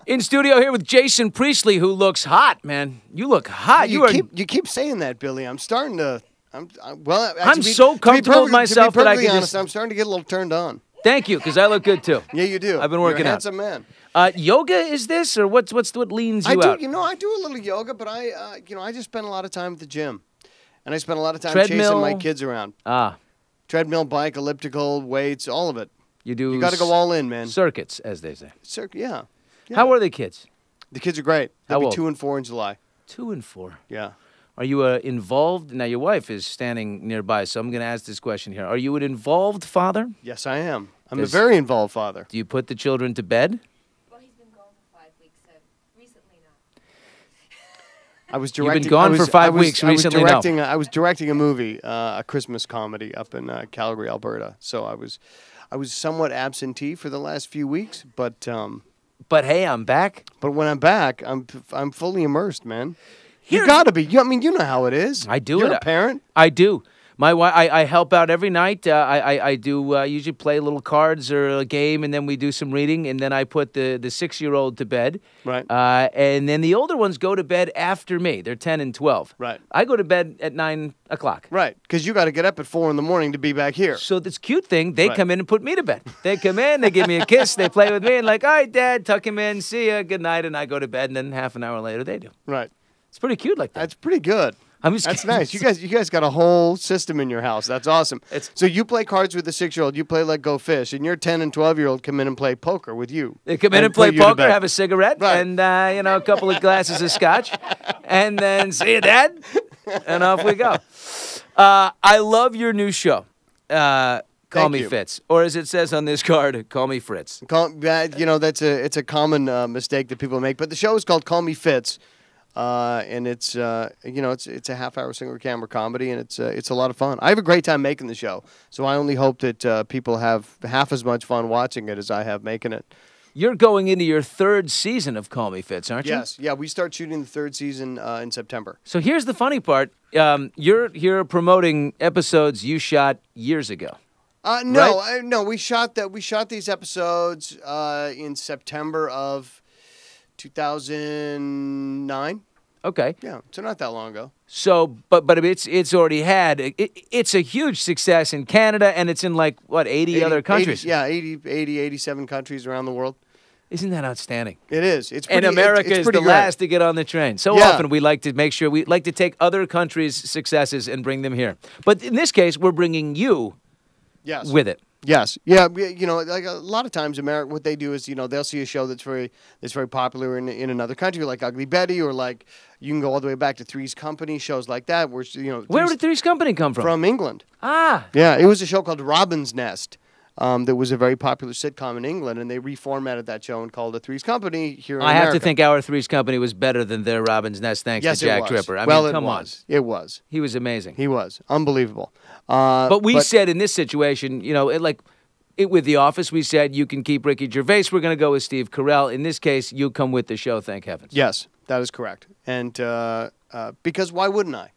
In studio here with Jason Preistley, who looks hot, man. You look hot. You keep saying that, Billy. I'm starting to. I'm so comfortable with myself to be that I perfectly can honest, just. I'm starting to get a little turned on. Thank you, because I look good too. Yeah, you do. I've been working You're a out. handsome man. Yoga is this, or what leans you out? I do a little yoga, but I just spend a lot of time at the gym, and I spend a lot of time Treadmill? chasing my kids around. Treadmill, bike, elliptical, weights, all of it. You got to go all in, man. Circuits, as they say. Yeah. How are the kids? The kids are great. How They'll old? be 2 and 4 in July. 2 and 4. Yeah. Are you involved? Now, your wife is standing nearby, so I'm going to ask this question here. Are you an involved father? Yes, I am. I'm a very involved father. Do you put the children to bed? Well, he's been gone for 5 weeks, so recently not. I was directing. You've been gone for 5 weeks. Recently, no. I was directing a movie, a Christmas comedy up in Calgary, Alberta. So I was somewhat absentee for the last few weeks, but hey, I'm back. But when I'm back, I'm fully immersed, man. You gotta be. You know how it is. I do. You're a parent. I do. My wife, I help out every night. I do usually play little cards or a game, and then we do some reading, and then I put the 6-year-old to bed. Right. And then the older ones go to bed after me. They're 10 and 12. Right. I go to bed at 9 o'clock. Right, because you got to get up at 4 in the morning to be back here. So this cute thing, they come in and put me to bed. They come in, they give me a kiss, they play with me, and like, all right, Dad, tuck him in, see ya, good night, and I go to bed, and then half an hour later they do. Right. It's pretty cute like that. That's pretty good. That's nice. You guys got a whole system in your house. That's awesome. So you play cards with the 6-year-old. You play Let Go Fish, and your 10 and 12-year-old come in and play poker with you. They come in and play poker, have a cigarette, and a couple of glasses of scotch, and then see you, Dad, and off we go. I love your new show. Call Me Fitz, or as it says on this card, Call Me Fritz. It's a common mistake that people make. But the show is called Call Me Fitz. And it's a half-hour single-camera comedy, and it's a lot of fun. I have a great time making the show, so I only hope that people have half as much fun watching it as I have making it. You're going into your 3rd season of Call Me Fitz, aren't you? Yes. Yeah, we start shooting the 3rd season in September. So here's the funny part. You're promoting episodes you shot years ago. No. We shot these episodes in September of 2009. Okay. Yeah, so not that long ago. So, but it's already had. It's a huge success in Canada, and it's in 80 other countries. 87 countries around the world. Isn't that outstanding? It is. It's pretty, and America is the last to get on the train. So often we like to make sure we like to take other countries' successes and bring them here. But in this case, we're bringing you with it. Yes. Yeah. Like a lot of times, America, what they do is, they'll see a show that's very popular in another country, like Ugly Betty, or like you can go all the way back to Three's Company, shows like that. Where did Three's Company come from? From England. Ah. Yeah. It was a show called Robin's Nest. That was a very popular sitcom in England, and they reformatted that show and called it Three's Company here in America. I have to think our Three's Company was better than their Robin's Nest, thanks to Jack Tripper. I mean, come on. It was. He was amazing. He was. Unbelievable. But we said in this situation, with The Office, we said you can keep Ricky Gervais. We're going to go with Steve Carell. In this case, you come with the show, thank heavens. Yes, that is correct. And because why wouldn't I?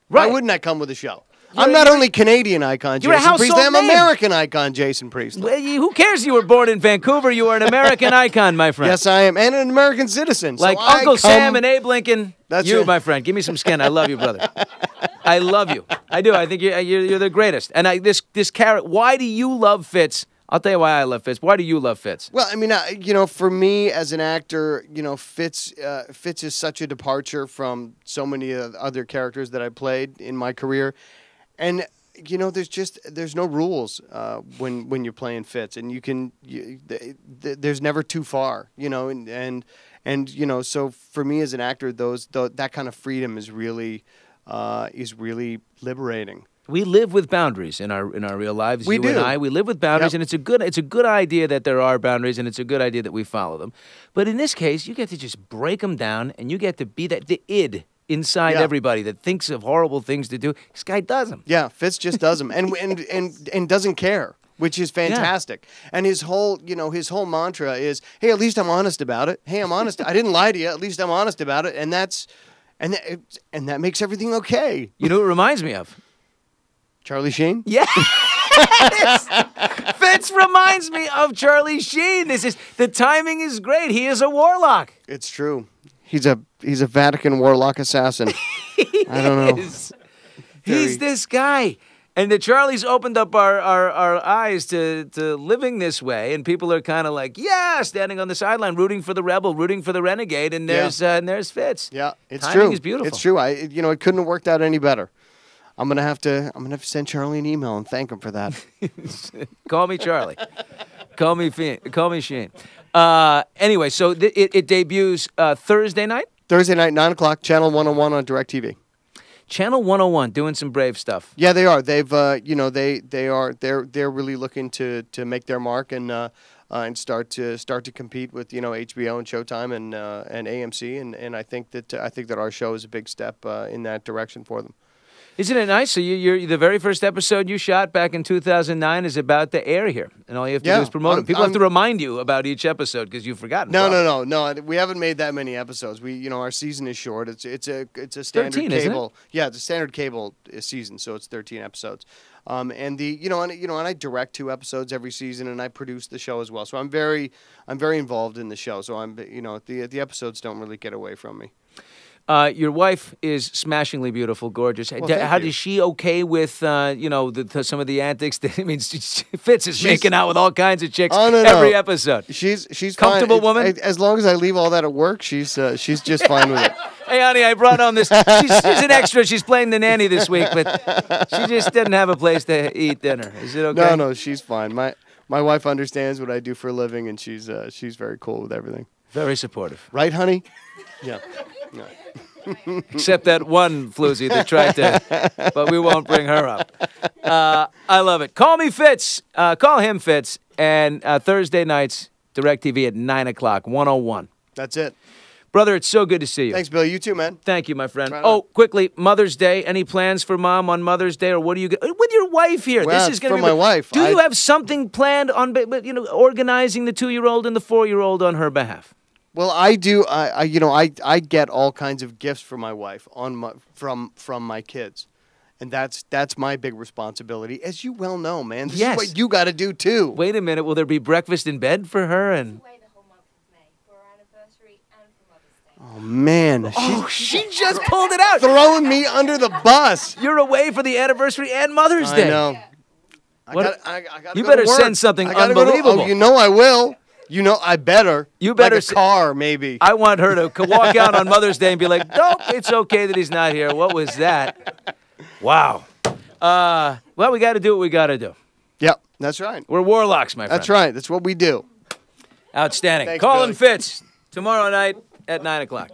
Right. Why wouldn't I come with a show? I'm not only Canadian icon Jason Preistley, I'm American icon Jason Preistley. Well, who cares you were born in Vancouver? You are an American icon, my friend. Yes, I am, and an American citizen. Like so Uncle Sam and Abe Lincoln. That's you, my friend. Give me some skin. I love you, brother. I love you. I do. I think you're the greatest. And this carrot. Why do you love Fitz? I'll tell you why I love Fitz. Why do you love Fitz? Well, I mean, for me as an actor, Fitz is such a departure from so many other characters that I played in my career, and there's no rules when you're playing Fitz, and there's never too far, and so for me as an actor, that kind of freedom is really liberating. We live with boundaries in our real lives. We do. And I, we live with boundaries, and it's a good idea that there are boundaries, and it's a good idea that we follow them. But in this case, you get to just break them down, and you get to be the id inside everybody that thinks of horrible things to do. This guy does them. Yeah, Fitz just does them, and doesn't care, which is fantastic. Yeah. And his whole mantra is, hey, at least I'm honest about it. Hey, I'm honest. I didn't lie to you. At least I'm honest about it, and that makes everything okay. You know what it reminds me of? Charlie Sheen? Yes! Fitz reminds me of Charlie Sheen. The timing is great. He is a warlock. It's true. He's a Vatican warlock assassin. I don't know. He's this guy. And the Charlie's opened up our eyes to living this way, and people are kind of like, yeah, standing on the sideline, rooting for the rebel, rooting for the renegade, and there's Fitz. Yeah, it's Timing true. Is beautiful. It's true. It couldn't have worked out any better. I'm gonna have to send Charlie an email and thank him for that. Call me Charlie. Call me Shane. Anyway, so it debuts Thursday night. Thursday night, 9 o'clock, Channel 101 on DirecTV. Channel 101 doing some brave stuff. Yeah, they are. They've they're really looking to make their mark and start to compete with HBO and Showtime and AMC and I think that our show is a big step in that direction for them. Isn't it nice? So you're the very first episode you shot back in 2009 is about to air here, and all you have to do is promote it. People have to remind you about each episode because you've forgotten. No. We haven't made that many episodes. Our season is short. It's a standard 13, cable. isn't it? Yeah, it's a standard cable season, so it's 13 episodes. And I direct 2 episodes every season, and I produce the show as well. So I'm very involved in the show. So the episodes don't really get away from me. Your wife is smashingly beautiful, gorgeous. Well, How you. is she okay with some of the antics? Fitz is making out with all kinds of chicks every episode. She's comfortable fine. woman. As long as I leave all that at work, she's just fine with it. Hey, honey, I brought home this. She's an extra. She's playing the nanny this week, but she just didn't have a place to eat dinner. Is it okay? No, she's fine. My wife understands what I do for a living, and she's very cool with everything. Very supportive. Right, honey? Yeah. No. Except that one floozy that tried to, but we won't bring her up. I love it. Call me Fitz. Call him Fitz. And Thursday nights, DirecTV at 9 o'clock, 101. That's it. Brother, it's so good to see you. Thanks, Bill. You too, man. Thank you, my friend. Right on. Quickly, Mother's Day. Any plans for Mom on Mother's Day, or what do you get with your wife here? Well, this is going to be my wife. Do you have something planned on, organizing the 2-year-old and the 4-year-old on her behalf? Well, I do. I get all kinds of gifts for my wife from my kids, and that's my big responsibility, as you well know, man. This is what you got to do too. Wait a minute. Will there be breakfast in bed for her and? Away the whole month of May for our anniversary and for Mother's Day. Oh man! She just pulled it out, throwing me under the bus. You're away for the anniversary and Mother's Day. I know. Yeah. I gotta you go better to work. send something unbelievable. I will. I better. You better. Like a car, maybe. I want her to walk out on Mother's Day and be like, nope, it's okay that he's not here. What was that? Wow. Well, we got to do what we got to do. Yep, that's right. We're warlocks, my friend. That's right. That's what we do. Outstanding. Thanks, Colin Billy. Fitz, tomorrow night at 9 o'clock.